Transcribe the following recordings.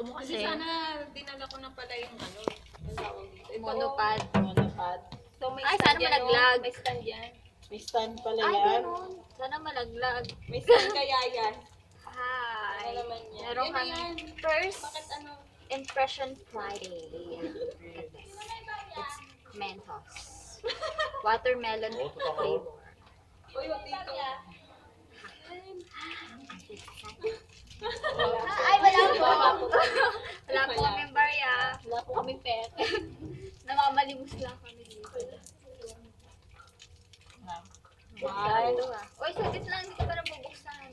Gusto mo Kasi kasi. sana dinala ko na pala yung ano. Yung tawag dito. Ito, Monopod. Monopod. So, may Ay, stand sana yan, malaglag. oh. May stand yan. May stand pala Ay, yan. ganun. Sana malaglag. May stand kaya yan. Hi. Ano naman yan? Meron Yan, kami yan. first Bakit ano? impression Friday. Look at this. It's Mentos. Watermelon flavor. Uy, yung dito. Ay, wala po. Wala po kaming barya. Wala po kaming pet. Namamalimos lang kami dito. Ay, ito ah. Uy, saglit lang. Hindi ko pa nabubuksan.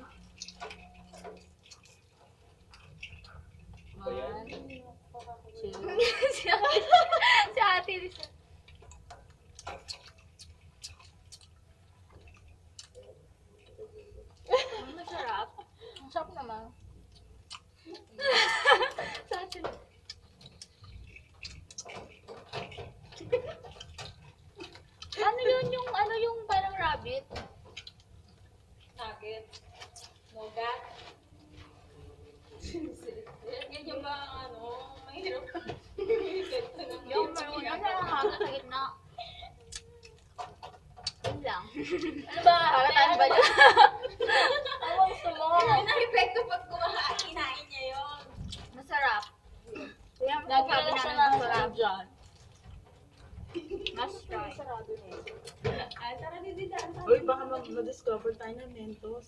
Si ate Lisa. Masarap. Masarap naman. Sa atin. Ano yung parang rabbit? Nugget. Nougat. Yan yung ba, ano, mahirap. Yung maroon na nakakaga sa gitna. Yun lang. Ano ba? Kakataan ba niya? Ano gusto mo? Na-reflect ko pag kinain niya yun. Masarap. Kaya Lagi na sabi lang siya namin nasa masarap. dyan. Must try. Ay, tara, didi daan. Uy, baka ma-discover tayo ng Mentos.